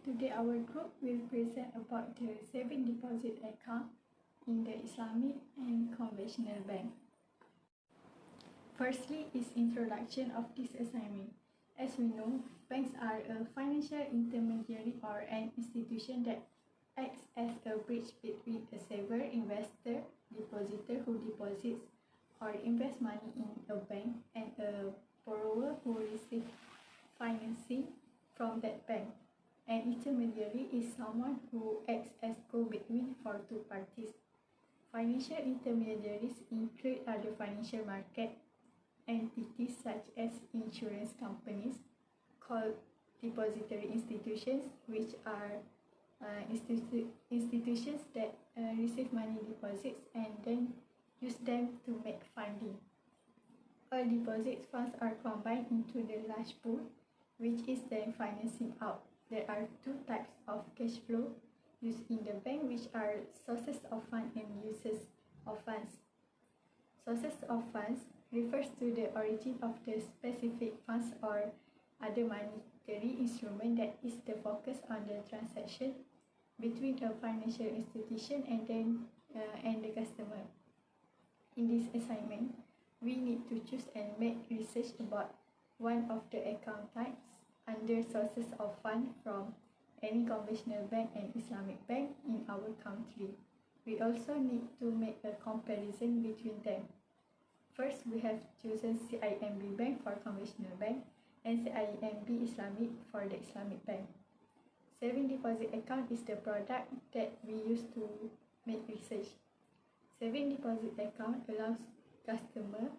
Today our group will present about the saving deposit account in the Islamic and conventional bank. Firstly is introduction of this assignment. As we know, banks are a financial intermediary or an institution that acts as a bridge between a saver, investor, depositor who deposits or invests money in a bank and a borrower who receives financing from that bank. An intermediary is someone who acts as go-between for two parties. Financial intermediaries include other financial market entities such as insurance companies called depository institutions, which are institutions that receive money deposits and then use them to make funding. All deposit funds are combined into the large pool, which is then financing out. There are two types of cash flow used in the bank, which are sources of funds and uses of funds. Sources of funds refers to the origin of the specific funds or other monetary instrument that is the focus on the transaction between a financial institution and the customer. In this assignment, we need to choose and make research about one of the account types under sources of funds from any conventional bank and Islamic bank in our country. We also need to make a comparison between them. First, we have chosen CIMB bank for conventional bank and CIMB Islamic for the Islamic bank. Saving deposit account is the product that we use to make research. Saving deposit account allows customer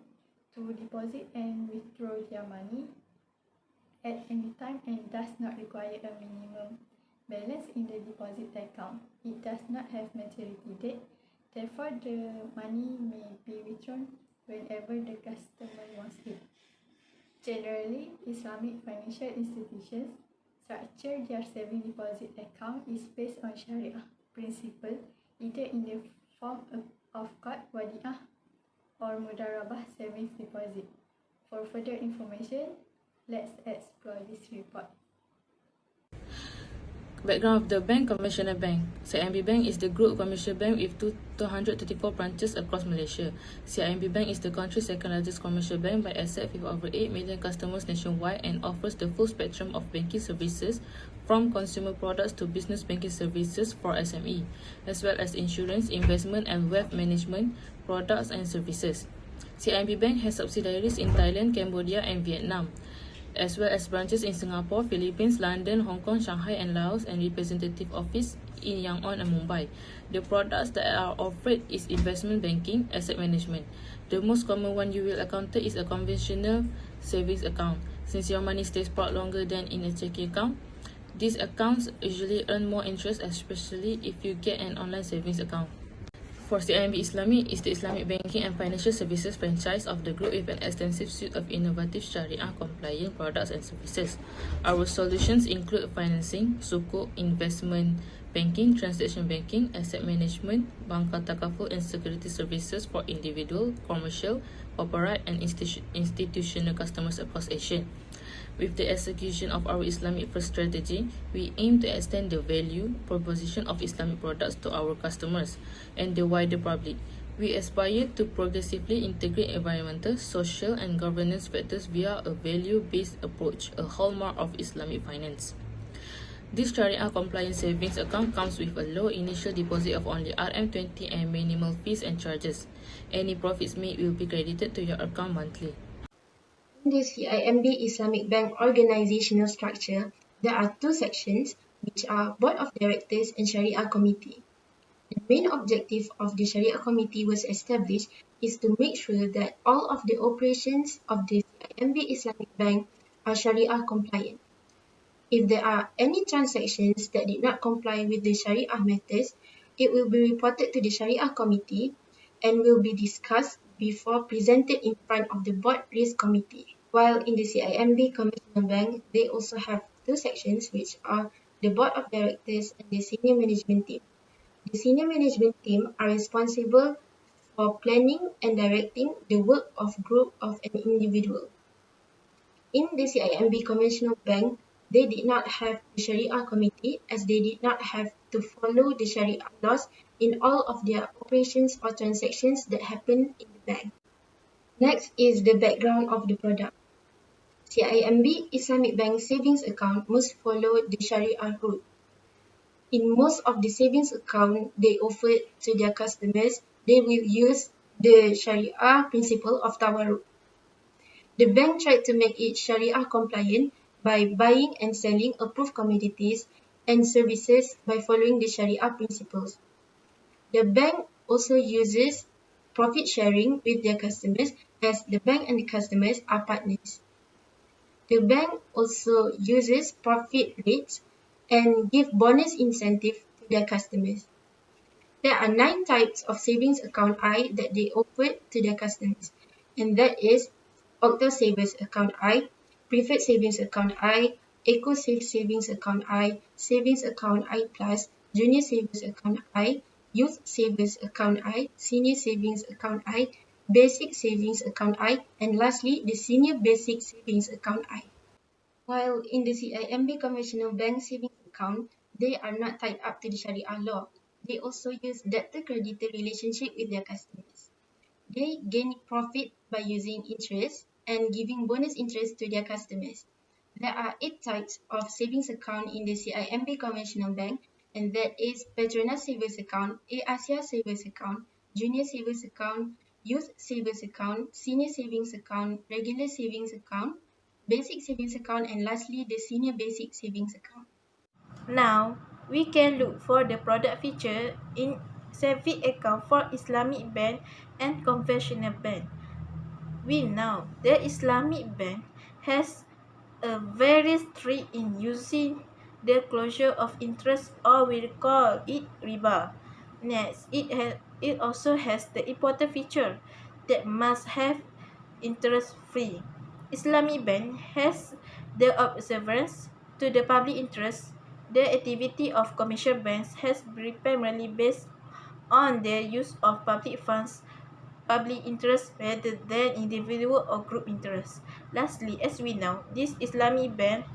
to deposit and withdraw their money at any time and does not require a minimum balance in the deposit account. It does not have maturity date, therefore the money may be withdrawn whenever the customer wants it. Generally, Islamic financial institutions structure their saving deposit account is based on Sharia principle, either in the form of qard, wadi'ah, or mudarabah savings deposit. For further information, let's explore this report. Background of the bank. Conventional bank. CIMB Bank is the group commercial bank with 234 branches across Malaysia. CIMB Bank is the country's second largest commercial bank by assets with over 8 million customers nationwide and offers the full spectrum of banking services from consumer products to business banking services for SME, as well as insurance, investment and wealth management products and services. CIMB Bank has subsidiaries in Thailand, Cambodia and Vietnam, as well as branches in Singapore, Philippines, London, Hong Kong, Shanghai and Laos, and representative office in Yangon and Mumbai. The products that are offered is investment banking, asset management. The most common one you will encounter is a conventional savings account. Since your money stays put longer than in a checking account, these accounts usually earn more interest, especially if you get an online savings account. For CIMB Islamic is the Islamic banking and financial services franchise of the group with an extensive suite of innovative Sharia-compliant products and services. Our solutions include financing, sukuk, investment banking, transaction banking, asset management, banka takaful and security services for individual, commercial, corporate and institutional customers across Asia. With the execution of our Islamic first strategy, we aim to extend the value proposition of Islamic products to our customers and the wider public. We aspire to progressively integrate environmental, social and governance factors via a value-based approach, a hallmark of Islamic finance. This Sharia-compliant savings account comes with a low initial deposit of only RM20 and minimal fees and charges. Any profits made will be credited to your account monthly. In the CIMB Islamic Bank organizational structure, there are two sections, which are Board of Directors and Sharia Committee. The main objective of the Sharia Committee was established is to make sure that all of the operations of the CIMB Islamic Bank are Sharia compliant. If there are any transactions that did not comply with the Sharia matters, it will be reported to the Sharia Committee and will be discussed before presented in front of the Board Risk Committee. While in the CIMB Conventional Bank, they also have two sections, which are the Board of Directors and the Senior Management Team. The Senior Management Team are responsible for planning and directing the work of group of an individual. In the CIMB Conventional Bank, they did not have the Sharia committee as they did not have to follow the Sharia laws in all of their operations or transactions that happen in the bank. Next is the background of the product. CIMB Islamic Bank savings account must follow the Sharia route. In most of the savings account they offer to their customers, they will use the Sharia principle of tawarruk. The bank tried to make it Sharia compliant by buying and selling approved commodities and services by following the Sharia principles. The bank also uses profit sharing with their customers as the bank and the customers are partners. The bank also uses profit rates and give bonus incentive to their customers. There are 9 types of savings account I that they offer to their customers, and that is Octa Savers Account I, Preferred Savings Account I, EcoSave Savings Account I, Savings Account I Plus, Junior Savers Account I, Youth Savers Account I, Senior Savings Account I, Basic Savings Account I, and lastly, the Senior Basic Savings Account I. While in the CIMB conventional bank savings account, they are not tied up to the Sharia law. They also use debtor-creditor relationship with their customers. They gain profit by using interest and giving bonus interest to their customers. There are 8 types of savings account in the CIMB conventional bank, and that is Petronas Savers Account, Asia Savers Account, Junior Savers Account, Youth Savers Account, Senior Savings Account, Regular Savings Account, Basic Savings Account, and lastly, the Senior Basic Savings Account. Now, we can look for the product feature in savings account for Islamic bank and conventional bank. We know the Islamic bank has a very strict in using the closure of interest, or we call it riba. Next, it also has the important feature that must have interest free. Islamic bank has the observance to the public interest. The activity of commercial banks has been primarily based on their use of public funds, public interest rather than individual or group interest. Lastly, as we know, this Islamic bank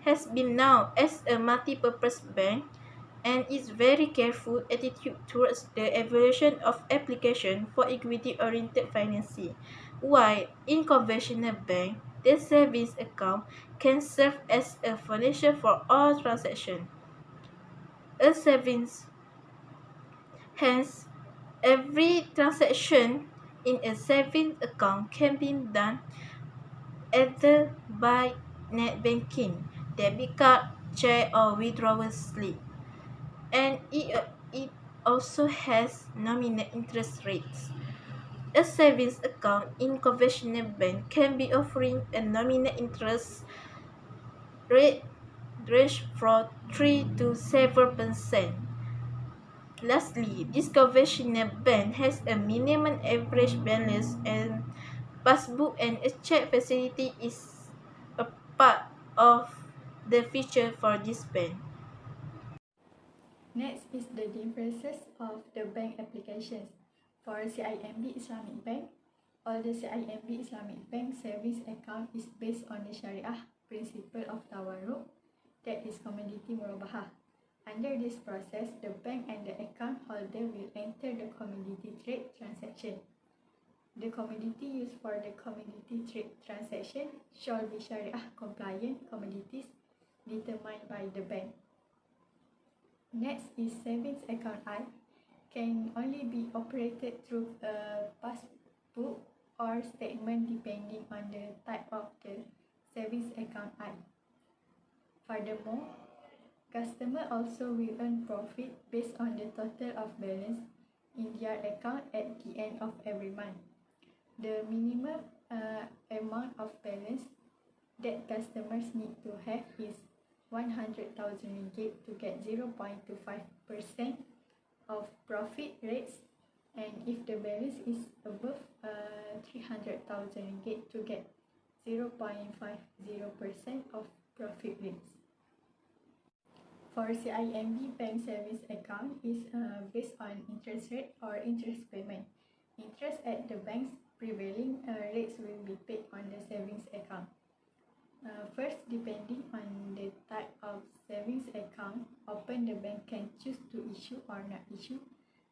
has been known as a multi-purpose bank and its very careful attitude towards the evaluation of application for equity-oriented financing. While in conventional bank, the savings account can serve as a foundation for all transactions. A savings, hence, every transaction in a savings account can be done either by net banking, debit card, check, or withdrawal slip. And it also has nominal interest rates. A savings account in conventional bank can be offering a nominal interest rate range from 3 to 7%. Lastly, this conventional bank has a minimum average balance and passbook, and a check facility is a part of the feature for this bank. Next is the differences of the bank applications. For CIMB Islamic Bank, all the CIMB Islamic Bank savings account is based on the Sharia principle of tawarruk, that is commodity murabahah. Under this process, the bank and the account holder will enter the commodity trade transaction. The commodity used for the commodity trade transaction shall be Sharia compliant commodities determined by the bank. Next is savings account I can only be operated through a passbook or statement depending on the type of the savings account I. Furthermore, customer also will earn profit based on the total of balance in their account at the end of every month. The minimum amount of balance that customers need to have is 100,000 ringgit to get 0.25% of profit rates, and if the balance is above 300,000 ringgit to get 0.50% of profit rates. For CIMB bank savings account is based on interest rate or interest payment. Interest at the bank's prevailing rates will be paid on the savings account. First, depending on the type of savings account, open the bank can choose to issue or not issue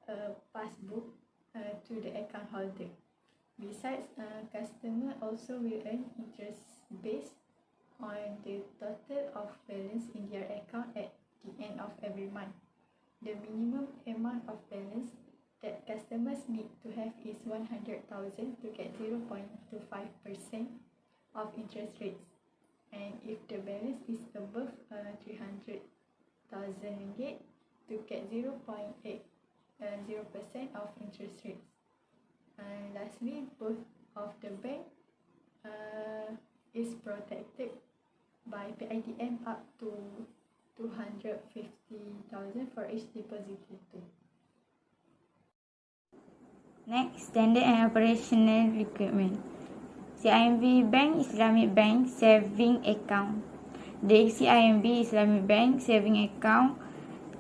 a passbook to the account holder. Besides, customer also will earn interest based on the total of balance in their account at the end of every month. The minimum amount of balance that customers need to have is 100,000 to get 0.25% of interest rates. And if the balance is above 300,000 ringgit, to get 0.80% of interest rates. And lastly, both of the bank is protected by PITM up to 250,000 for each deposited to. Next, standard and operational requirement. CIMB Bank Islamic Bank Saving Account. The CIMB Islamic Bank Saving Account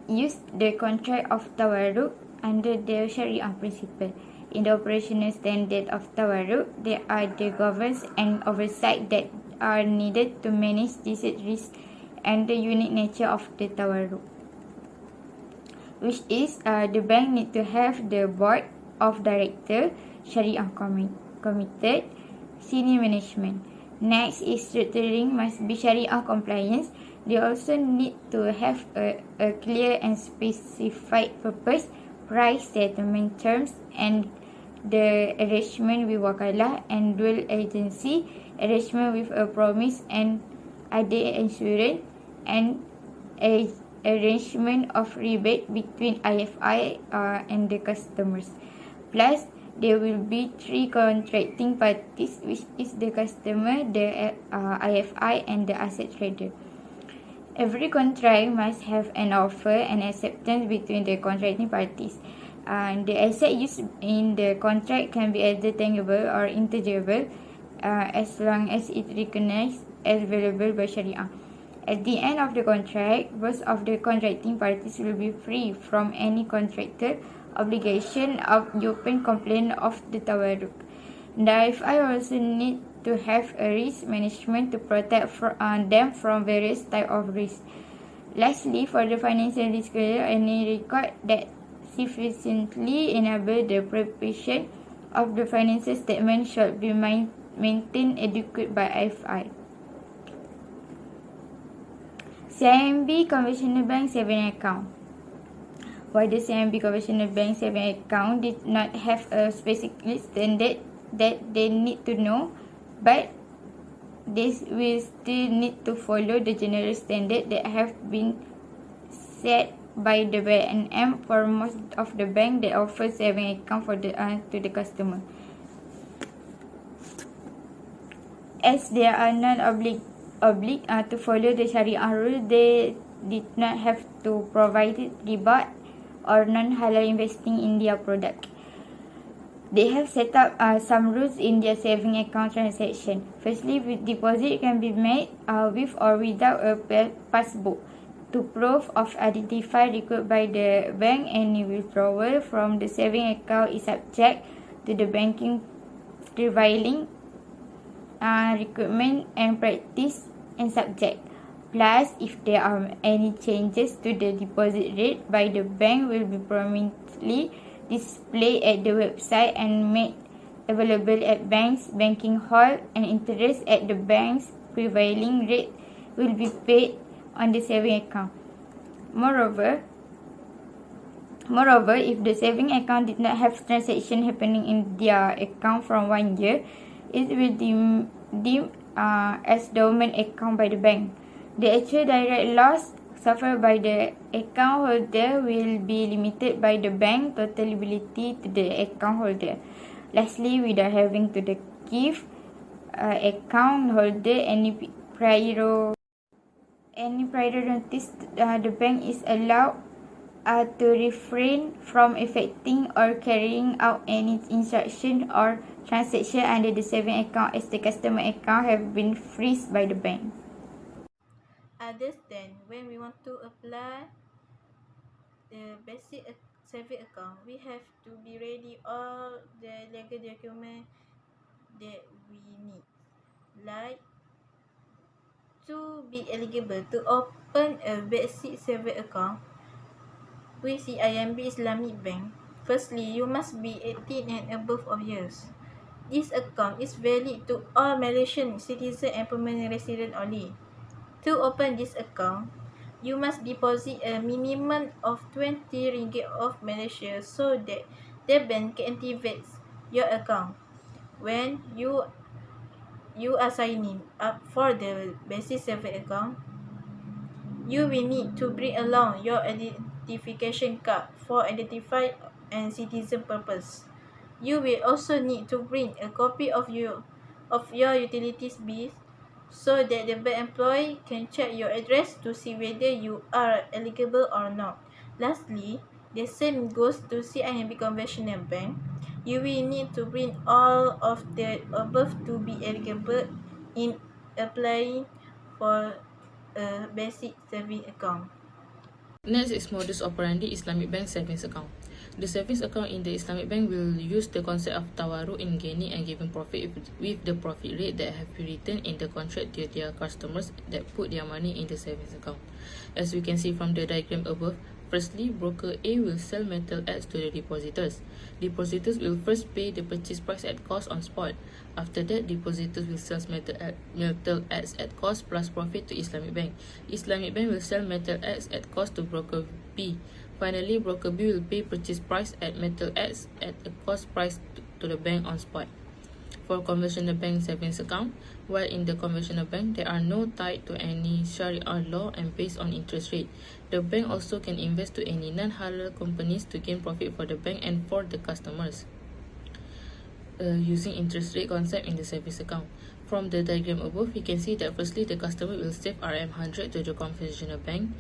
use the contract of Tawarruk under the Sharia principle. In the operational standard of Tawarruk, there are the governance and oversight that are needed to manage this risk and the unique nature of the Tawarruk, which is the bank need to have the board of director, Sharia committed, senior management. Next is structuring must be Sharia compliance. They also need to have a clear and specified purpose, price settlement terms, and the arrangement with wakalah and dual agency, arrangement with a promise and other insurance, and a arrangement of rebate between IFI and the customers. Plus, there will be 3 contracting parties, which is the customer, the IFI, and the asset trader. Every contract must have an offer and acceptance between the contracting parties. The asset used in the contract can be either tangible or intangible as long as it recognized as valuable by Sharia. At the end of the contract, both of the contracting parties will be free from any contractual obligation of open complaint of the Tawarruk. The IFI also need to have a risk management to protect them from various types of risks. Lastly, for the financial disclosure, any record that sufficiently enable the preparation of the financial statement should be maintained adequate by IFI. CIMB Conventional Bank Saving Account. While the CIMB Conventional Bank Saving Account did not have a specific standard that they need to know, but they will still need to follow the general standard that have been set by the BNM for most of the bank that offer saving account for to the customer. As they are not obliged to follow the Sharia rule, they did not have to provide riba or non-halal investing in their product. They have set up some rules in their saving account transaction. Firstly, deposit can be made with or without a passbook. To proof of identify required by the bank, any withdrawal from the saving account is subject to the banking prevailing requirement and practice and subject. Plus, if there are any changes to the deposit rate by the bank, will be prominently displayed at the website and made available at banks' banking hall, and interest at the bank's prevailing rate will be paid on the saving account. Moreover, if the saving account did not have transaction happening in their account from 1 year, it will deemed as dormant account by the bank. The actual direct loss suffered by the account holder will be limited by the bank total liability to the account holder. Lastly, without having to give account holder any prior notice, the bank is allowed to refrain from effecting or carrying out any instruction or transaction under the saving account, as the customer account have been freezed by the bank. Understand, when we want to apply the basic saving account, we have to be ready all the legal document that we need, like To be eligible to open a basic savings account with CIMB Islamic Bank, firstly, you must be 18 and above of years. This account is valid to all Malaysian citizens and permanent residents only. To open this account, you must deposit a minimum of 20 ringgit of Malaysia so that the bank can activate your account. When you are signing up for the basic savings account, you will need to bring along your identification card for identify and citizen purpose. You will also need to bring a copy of your utilities bill so that the bank employee can check your address to see whether you are eligible or not. Lastly, the same goes to CIMB conventional bank. You will need to bring all of the above to be eligible in applying for a basic savings account. Next is modus operandi Islamic Bank savings account. The savings account in the Islamic Bank will use the concept of tawarruk in gaining and giving profit with the profit rate that have been written in the contract to their customers that put their money in the savings account. As we can see from the diagram above, firstly, broker A will sell metal ads to the depositors. Depositors will first pay the purchase price at cost on spot. After that, depositors will sell metal ads at cost plus profit to Islamic Bank. Islamic Bank will sell metal ads at cost to broker B. Finally, broker B will pay purchase price at metal ads at a cost price to the bank on spot. For conventional bank savings account, while in the conventional bank, there are no tied to any Sharia law and based on interest rate. The bank also can invest to any non-halal companies to gain profit for the bank and for the customers. Using interest rate concept in the savings account. From the diagram above, you can see that firstly, the customer will save RM100 to the conventional bank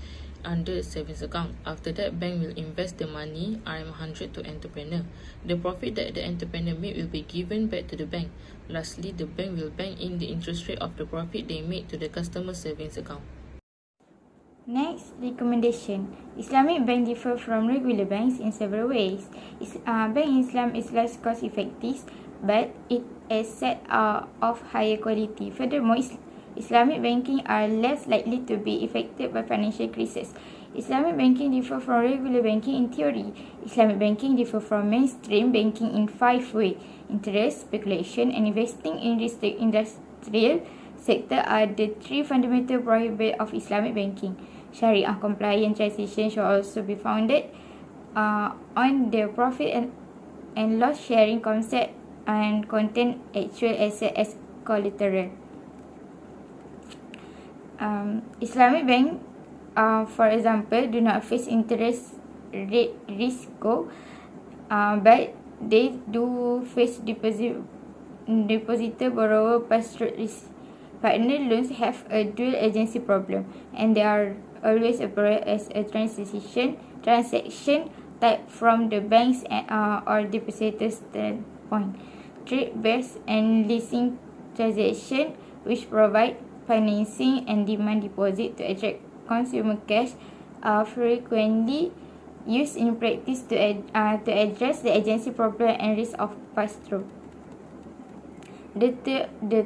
under savings account. After that, bank will invest the money RM100 to entrepreneur. The profit that the entrepreneur made will be given back to the bank. Lastly, the bank will bank in the interest rate of the profit they made to the customer savings account. Next, recommendation. Islamic bank differ from regular banks in several ways. Bank in Islam is less cost effective, but it is set of higher quality. Furthermore, Islamic banking are less likely to be affected by financial crisis. Islamic banking differ from regular banking in theory. Islamic banking differ from mainstream banking in 5 ways. Interest, speculation, and investing in industrial sector are the 3 fundamental prohibits of Islamic banking. Sharia compliant transaction should also be founded on the profit and loss sharing concept and contain actual asset as collateral. Islamic bank, for example, do not face interest rate risk, but they do face depositor borrower pass-through risk. Partner loans have a dual agency problem, and they are always operate as a transaction type from the bank's or depositor's standpoint. Trade-based and leasing transaction, which provide financing and demand deposit to attract consumer cash, are frequently used in practice to address the agency problem and risk of pass-through. The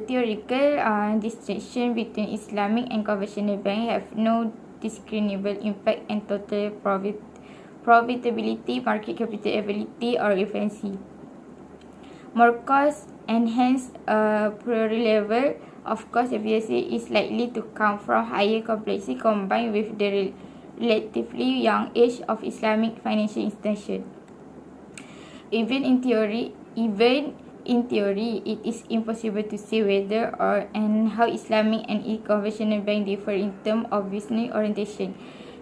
theoretical distinction between Islamic and conventional bank have no discernible impact and total profitability, market capitalizability, or efficiency. More cost and hence a priori level of cost efficiency is likely to come from higher complexity combined with the relatively young age of Islamic financial institutions. Even in theory, it is impossible to say whether or and how Islamic and conventional bank differ in terms of business orientation,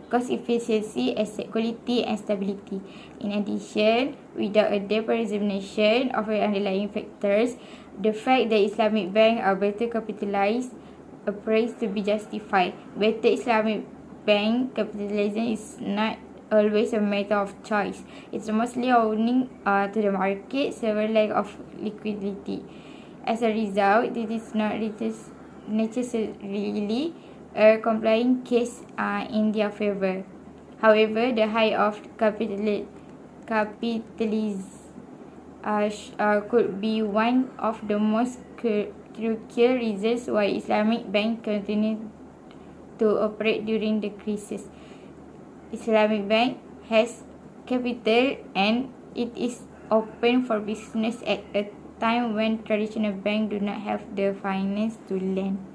cost efficiency, asset quality, and stability. In addition, without a deep examination of the underlying factors, the fact that Islamic banks are better capitalized appears to be justified. Better Islamic bank capitalization is not always a matter of choice. It's mostly owing to the market severe lack of liquidity. As a result, it is not necessarily a complying case in their favor. However, the high of capitalism could be one of the most crucial reasons why Islamic banks continue to operate during the crisis. Islamic Bank has capital and it is open for business at a time when traditional banks do not have the finance to lend.